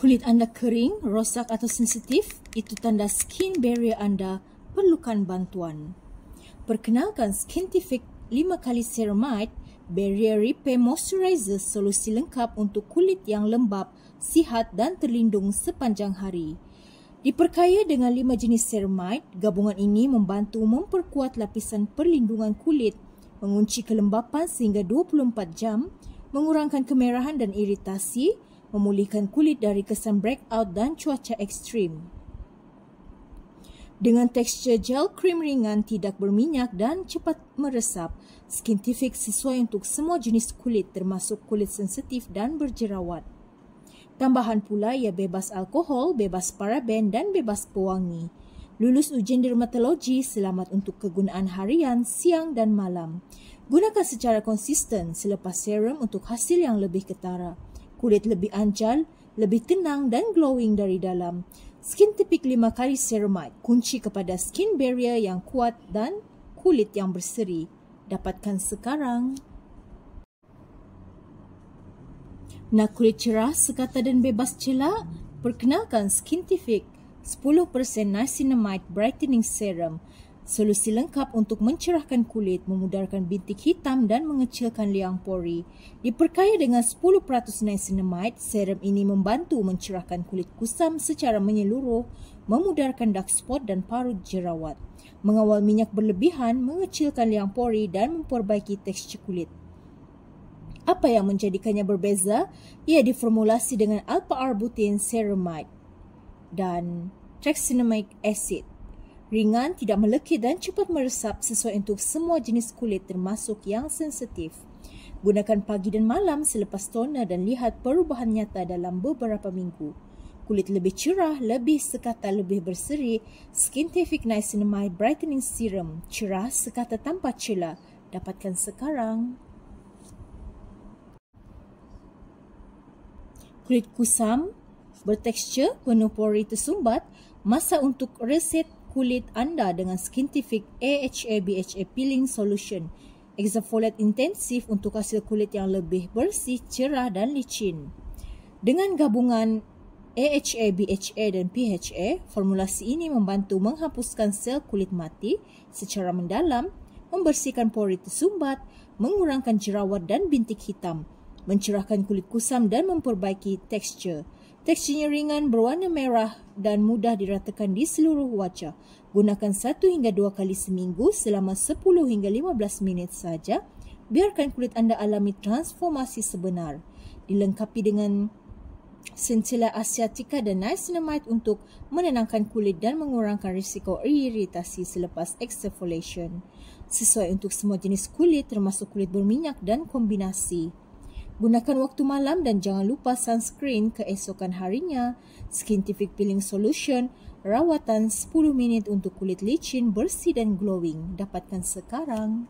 Kulit anda kering, rosak atau sensitif, itu tanda skin barrier anda perlukan bantuan. Perkenalkan Skintific 5 kali Ceramide Barrier Repair Moisturizer, solusi lengkap untuk kulit yang lembap, sihat dan terlindung sepanjang hari. Diperkaya dengan 5 jenis ceramide, gabungan ini membantu memperkuat lapisan perlindungan kulit, mengunci kelembapan sehingga 24 jam, mengurangkan kemerahan dan iritasi, memulihkan kulit dari kesan breakout dan cuaca ekstrim. Dengan tekstur gel krim ringan, tidak berminyak dan cepat meresap, Skintific sesuai untuk semua jenis kulit termasuk kulit sensitif dan berjerawat. Tambahan pula, ia bebas alkohol, bebas paraben dan bebas pewangi. Lulus ujian dermatologi, selamat untuk kegunaan harian, siang dan malam. Gunakan secara konsisten selepas serum untuk hasil yang lebih ketara. Kulit lebih anjal, lebih tenang dan glowing dari dalam. Skintific 5 kali Ceramide, kunci kepada skin barrier yang kuat dan kulit yang berseri. Dapatkan sekarang. Nak kulit cerah, sekata dan bebas celak? Perkenalkan Skintific 10% Niacinamide Brightening Serum. Solusi lengkap untuk mencerahkan kulit, memudarkan bintik hitam dan mengecilkan liang pori. Diperkaya dengan 10% niacinamide, serum ini membantu mencerahkan kulit kusam secara menyeluruh, memudarkan dark spot dan parut jerawat, mengawal minyak berlebihan, mengecilkan liang pori dan memperbaiki tekstur kulit. Apa yang menjadikannya berbeza? Ia diformulasi dengan alpha-arbutin ceramide dan trexinamic acid. Ringan, tidak melekit dan cepat meresap, sesuai untuk semua jenis kulit termasuk yang sensitif. Gunakan pagi dan malam selepas toner dan lihat perubahan nyata dalam beberapa minggu. Kulit lebih cerah, lebih sekata lebih berseri. Skintific Niacinamide Brightening Serum, cerah sekata tanpa celah. Dapatkan sekarang. Kulit kusam, bertekstur, penuh pori tersumbat, masa untuk reset kulit anda dengan Skintific AHA/BHA Peeling Solution. Exfoliate intensif untuk hasil kulit yang lebih bersih, cerah dan licin. Dengan gabungan AHA, BHA dan PHA, formulasi ini membantu menghapuskan sel kulit mati secara mendalam, membersihkan pori tersumbat, mengurangkan jerawat dan bintik hitam, mencerahkan kulit kusam dan memperbaiki tekstur. Teksturnya ringan, berwarna merah dan mudah diratakan di seluruh wajah. Gunakan 1 hingga 2 kali seminggu selama 10 hingga 15 minit saja. Biarkan kulit anda alami transformasi sebenar. Dilengkapi dengan Centella asiatica dan niacinamide untuk menenangkan kulit dan mengurangkan risiko iritasi selepas exfoliation. Sesuai untuk semua jenis kulit termasuk kulit berminyak dan kombinasi. Gunakan waktu malam dan jangan lupa sunscreen keesokan harinya. Skintific Peeling Solution, rawatan 10 minit untuk kulit licin, bersih dan glowing. Dapatkan sekarang.